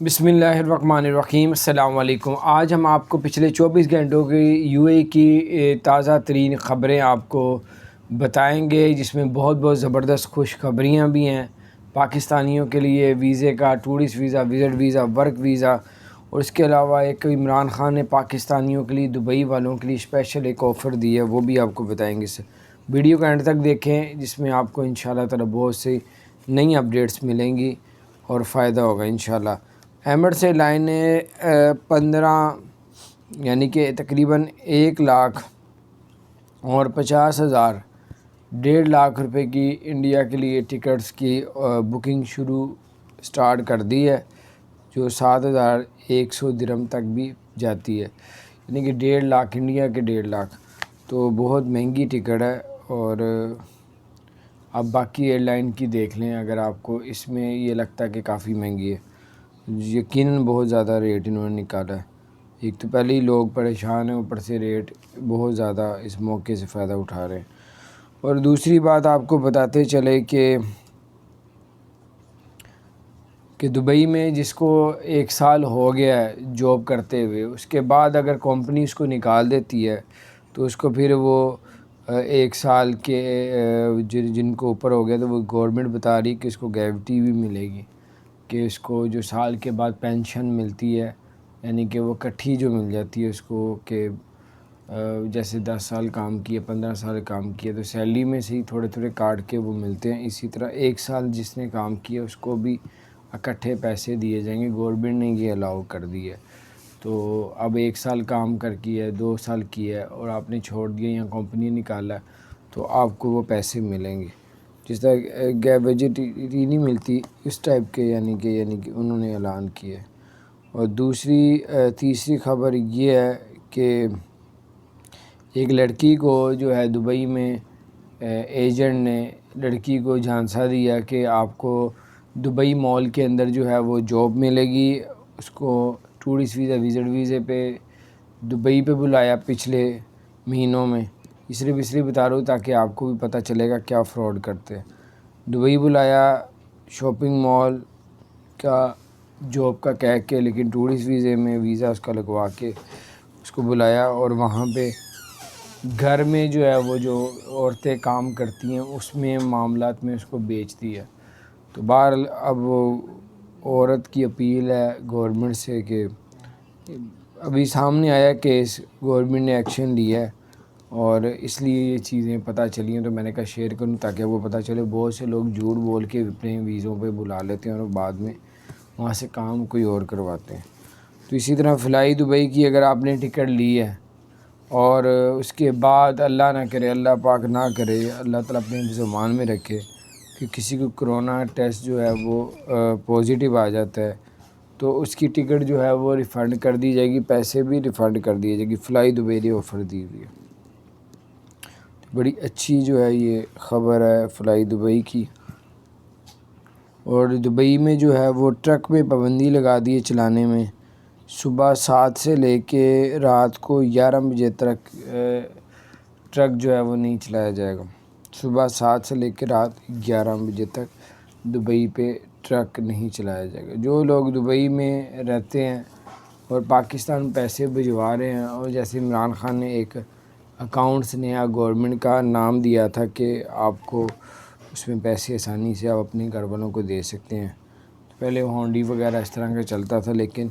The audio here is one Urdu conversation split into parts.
بسم اللہ الرحمن الرحیم۔ السلام علیکم۔ آج ہم آپ کو پچھلے 24 گھنٹوں کی یو اے کی تازہ ترین خبریں آپ کو بتائیں گے، جس میں بہت زبردست خوشخبریاں بھی ہیں پاکستانیوں کے لیے، ویزے کا، tourist visa, visit visa, work visa, اور اس کے علاوہ ایک عمران خان نے پاکستانیوں کے لیے، دبئی والوں کے لیے اسپیشل ایک آفر دی ہے، وہ بھی آپ کو بتائیں گے۔ ویڈیو کا اینڈ تک دیکھیں، جس میں آپ کو انشاءاللہ تعالی بہت سی نئی اپڈیٹس ملیں گی اور فائدہ ہوگا انشاءاللہ۔ ایمریٹس ایئر لائن نے 15 یعنی کہ تقریباً 1,50,000 1.5 لاکھ روپے کی انڈیا کے لیے ٹکٹس کی بکنگ سٹارٹ کر دی ہے، جو 7,100 درہم تک بھی جاتی ہے، یعنی کہ 1.5 لاکھ انڈیا کے 1.5 لاکھ، تو بہت مہنگی ٹکٹ ہے۔ اور اب باقی ایئر لائن کی دیکھ لیں، اگر آپ کو اس میں یہ لگتا ہے کہ کافی مہنگی ہے، یقیناً بہت زیادہ ریٹ انہوں نے نکالا ہے۔ ایک تو پہلے ہی لوگ پریشان ہیں، اوپر سے ریٹ بہت زیادہ اس موقع سے فائدہ اٹھا رہے ہیں۔ اور دوسری بات آپ کو بتاتے چلے کہ دبئی میں جس کو 1 سال ہو گیا ہے جاب کرتے ہوئے، اس کے بعد اگر کمپنی اس کو نکال دیتی ہے تو اس کو پھر وہ 1 سال کے جن کو اوپر ہو گیا تو وہ گورنمنٹ بتا رہی کہ اس کو گریوٹی بھی ملے گی، کہ اس کو جو سال کے بعد پینشن ملتی ہے، یعنی کہ وہ کٹھی جو مل جاتی ہے اس کو، کہ جیسے 10 سال کام کیا، 15 سال کام کیا تو سیلری میں سے ہی تھوڑے کاٹ کے وہ ملتے ہیں، اسی طرح 1 سال جس نے کام کیا اس کو بھی اکٹھے پیسے دیے جائیں گے۔ گورنمنٹ نے یہ الاؤ کر دی ہے، تو اب 1 سال کام کر کی ہے، 2 سال کی ہے اور آپ نے چھوڑ دیا یا کمپنی نکالا ہے تو آپ کو وہ پیسے ملیں گے، جس طرح گریجوٹی نہیں ملتی اس ٹائپ کے، یعنی کہ انہوں نے اعلان کیا ہے۔ اور تیسری خبر یہ ہے کہ ایک لڑکی کو جو ہے دبئی میں ایجنٹ نے لڑکی کو جھانسا دیا کہ آپ کو دبئی مال کے اندر جو ہے وہ جاب ملے گی، اس کو ٹورسٹ ویزا، وزٹ ویزے پہ دبئی پہ بلایا پچھلے مہینوں میں، اس لیے بتا رہا ہوں تاکہ آپ کو بھی پتہ چلے گا کیا فراڈ کرتے ہیں۔ دبئی بلایا شاپنگ مال کا جاب کا کہہ کے، لیکن ٹورسٹ ویزے میں ویزا اس کا لگوا کے اس کو بلایا، اور وہاں پہ گھر میں جو ہے وہ جو عورتیں کام کرتی ہیں اس میں معاملات میں اس کو بیچ دیا۔ تو بہرحال اب وہ عورت کی اپیل ہے گورنمنٹ سے، کہ ابھی سامنے آیا کیس، گورنمنٹ نے ایکشن لیا ہے اور اس لیے یہ چیزیں پتہ چلی ہیں، تو میں نے کہا شیئر کروں تاکہ وہ پتہ چلے۔ بہت سے لوگ جھوٹ بول کے اپنے ویزوں پہ بلا لیتے ہیں اور بعد میں وہاں سے کام کوئی اور کرواتے ہیں۔ تو اسی طرح فلائی دبئی کی اگر آپ نے ٹکٹ لی ہے اور اس کے بعد اللہ نہ کرے، اللہ پاک نہ کرے، اللہ تعالیٰ اپنے زمان میں رکھے کہ کسی کو کرونا ٹیسٹ جو ہے وہ پازیٹیو آ جاتا ہے، تو اس کی ٹکٹ جو ہے وہ ریفنڈ کر دی جائے گی، پیسے بھی ریفنڈ کر دیے جائے گی۔ فلائی دبئی نے آفر دی ہوئی ہے، بڑی اچھی جو ہے یہ خبر ہے فلائی دبئی کی۔ اور دبئی میں جو ہے وہ ٹرک میں پابندی لگا دی ہے چلانے میں، صبح 7 سے لے کے رات کو 11 بجے تک ٹرک جو ہے وہ نہیں چلایا جائے گا۔ صبح 7 سے لے کے رات 11 بجے تک دبئی پہ ٹرک نہیں چلایا جائے گا۔ جو لوگ دبئی میں رہتے ہیں اور پاکستان پیسے بھجوا رہے ہیں، اور جیسے عمران خان نے ایک اکاؤنٹس نیا گورنمنٹ کا نام دیا تھا کہ آپ کو اس میں پیسے آسانی سے آپ اپنے گھر والوں کو دے سکتے ہیں، پہلے ہونڈی وغیرہ اس طرح کا چلتا تھا، لیکن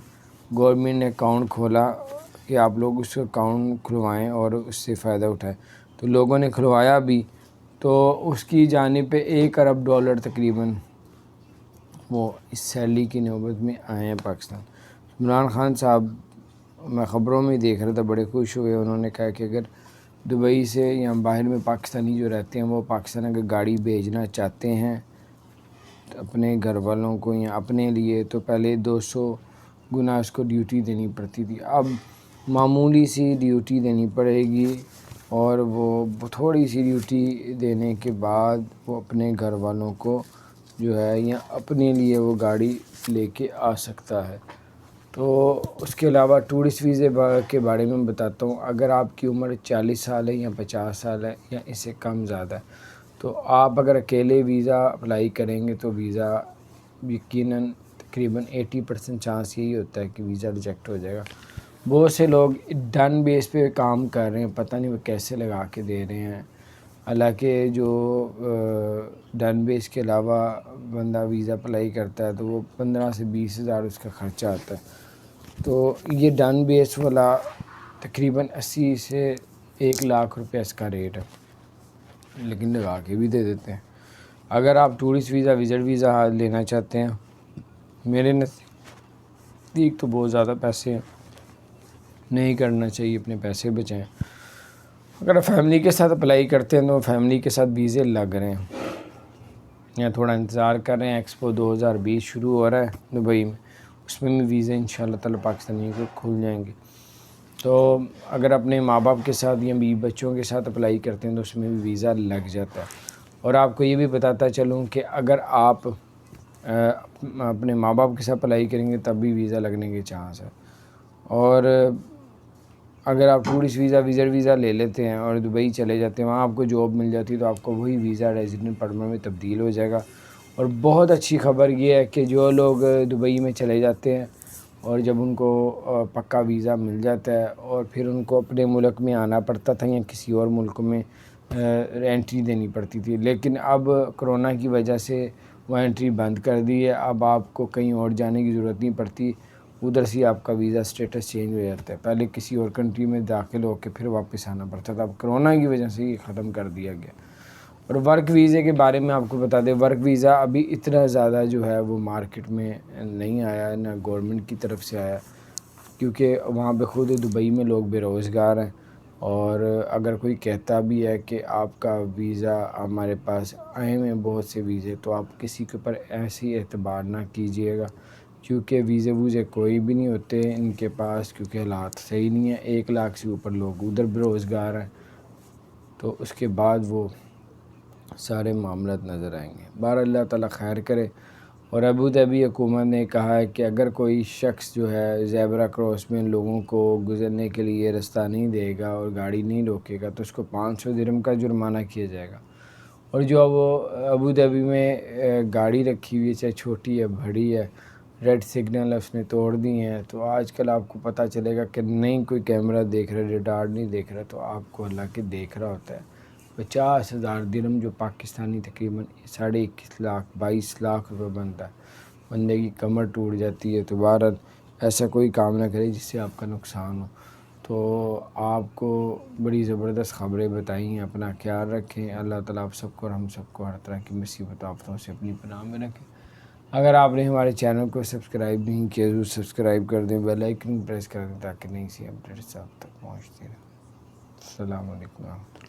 گورنمنٹ نے اکاؤنٹ کھولا کہ آپ لوگ اس اکاؤنٹ کھلوائیں اور اس سے فائدہ اٹھائیں، تو لوگوں نے کھلوایا بھی، تو اس کی جانب پہ $1 ارب تقریباً وہ اس سیلری کی نوبت میں آئے ہیں پاکستان۔ عمران خان صاحب، میں خبروں میں دیکھ رہا تھا، بڑے خوش ہوئے، انہوں نے کہا کہ اگر دبئی سے یا باہر میں پاکستانی جو رہتے ہیں وہ پاکستان اگر گاڑی بھیجنا چاہتے ہیں اپنے گھر والوں کو یا اپنے لیے، تو پہلے 200 گنا اس کو ڈیوٹی دینی پڑتی تھی، اب معمولی سی ڈیوٹی دینی پڑے گی، اور وہ تھوڑی سی ڈیوٹی دینے کے بعد وہ اپنے گھر والوں کو جو ہے یا اپنے لیے وہ گاڑی لے کے آ سکتا ہے۔ تو اس کے علاوہ ٹورسٹ ویزے کے بارے میں بتاتا ہوں، اگر آپ کی عمر 40 سال ہے یا 50 سال ہے یا اس سے کم زیادہ ہے، تو آپ اگر اکیلے ویزا اپلائی کریں گے تو ویزا یقیناً تقریباً 80% چانس یہی ہوتا ہے کہ ویزا ریجیکٹ ہو جائے گا۔ بہت سے لوگ ڈن بیس پہ کام کر رہے ہیں، پتہ نہیں وہ کیسے لگا کے دے رہے ہیں، حالانکہ جو ڈن بیس کے علاوہ بندہ ویزا اپلائی کرتا ہے تو وہ 15 سے 20 ہزار اس کا خرچہ آتا ہے۔ تو یہ ڈن بیس والا تقریباً 80 سے 1 لاکھ روپے اس کا ریٹ ہے، لیکن لگا کے بھی دے دیتے ہیں۔ اگر آپ ٹورسٹ ویزا وزٹ ویزا لینا چاہتے ہیں، میرے نزدیک تو بہت زیادہ پیسے ہیں، نہیں کرنا چاہیے، اپنے پیسے بچائیں۔ اگر فیملی کے ساتھ اپلائی کرتے ہیں تو فیملی کے ساتھ ویزے لگ رہے ہیں، یا تھوڑا انتظار کر رہے ہیں، ایکسپو 2020 شروع ہو رہا ہے دبئی میں، اس میں بھی ویزے انشاءاللہ تعالی پاکستانیوں کو کھل جائیں گے۔ تو اگر اپنے ماں باپ کے ساتھ یا بیوی بچوں کے ساتھ اپلائی کرتے ہیں تو اس میں بھی ویزا لگ جاتا ہے۔ اور آپ کو یہ بھی بتاتا چلوں کہ اگر آپ اپنے ماں باپ کے ساتھ اپلائی کریں گے تب بھی ویزا لگنے کے چانس ہے۔ اور اگر آپ ٹورسٹ ویزا وزٹ ویزا لے لیتے ہیں اور دبئی چلے جاتے ہیں، وہاں آپ کو جاب مل جاتی ہے تو آپ کو وہی ویزا ریزیڈنٹ پرمٹ میں تبدیل ہو جائے گا۔ اور بہت اچھی خبر یہ ہے کہ جو لوگ دبئی میں چلے جاتے ہیں اور جب ان کو پکا ویزا مل جاتا ہے اور پھر ان کو اپنے ملک میں آنا پڑتا تھا یا کسی اور ملک میں انٹری دینی پڑتی تھی، لیکن اب کرونا کی وجہ سے وہ انٹری بند کر دی ہے۔ اب آپ کو کہیں اور جانے کی ضرورت نہیں پڑتی، ادھر سے آپ کا ویزا سٹیٹس چینج ہو جاتا ہے۔ پہلے کسی اور کنٹری میں داخل ہو کے پھر واپس آنا پڑتا تھا، اب کرونا کی وجہ سے یہ ختم کر دیا گیا۔ اور ورک ویزے کے بارے میں آپ کو بتا دیں، ورک ویزا ابھی اتنا زیادہ جو ہے وہ مارکیٹ میں نہیں آیا، نہ گورنمنٹ کی طرف سے آیا، کیونکہ وہاں پہ خود دبئی میں لوگ بے روزگار ہیں۔ اور اگر کوئی کہتا بھی ہے کہ آپ کا ویزا ہمارے پاس آئے ہوئے ہیں بہت سے ویزے، تو آپ کسی کے اوپر ایسی اعتبار نہ کیجیے گا، کیونکہ ویزے ووزے کوئی بھی نہیں ہوتے ان کے پاس، کیونکہ حالات صحیح نہیں ہیں۔ 1 لاکھ سے اوپر لوگ ادھر بے روزگار ہیں، تو اس کے بعد وہ سارے معاملات نظر آئیں گے۔ بہر اللہ تعالیٰ خیر کرے۔ اور ابوظہبی حکومت نے کہا ہے کہ اگر کوئی شخص جو ہے زیبرا کراس میں لوگوں کو گزرنے کے لیے رستہ نہیں دے گا اور گاڑی نہیں روکے گا تو اس کو 500 درہم کا جرمانہ کیا جائے گا۔ اور جو وہ ابوظہبی میں گاڑی رکھی ہوئی ہے، چاہے چھوٹی ہے بڑی ہے، ریڈ سگنل اس نے توڑ دی ہیں، تو آج کل آپ کو پتہ چلے گا کہ نہیں کوئی کیمرہ دیکھ رہا، ریڈار نہیں دیکھ رہا، تو آپ کو حالانکہ دیکھ رہا ہوتا ہے۔ 50,000 درہم جو پاکستانی تقریباً 21.5 لاکھ 22 لاکھ روپے بنتا ہے، بندے کی کمر ٹوٹ جاتی ہے۔ تو بہرحال ایسا کوئی کام نہ کرے جس سے آپ کا نقصان ہو۔ تو آپ کو بڑی زبردست خبریں بتائیں ہیں، اپنا خیال رکھیں۔ اللہ تعالیٰ آپ سب کو اور ہم سب کو ہر طرح کی مصیبت آفتوں سے اپنی پناہ میں رکھیں۔ اگر آپ نے ہمارے چینل کو سبسکرائب نہیں کیا ضرور سبسکرائب کر دیں، بیل آئیکن پریس کر دیں تاکہ نئی سی اپڈیٹس آپ تک پہنچتی رہیں۔ السلام علیکم ورحمۃ اللہ۔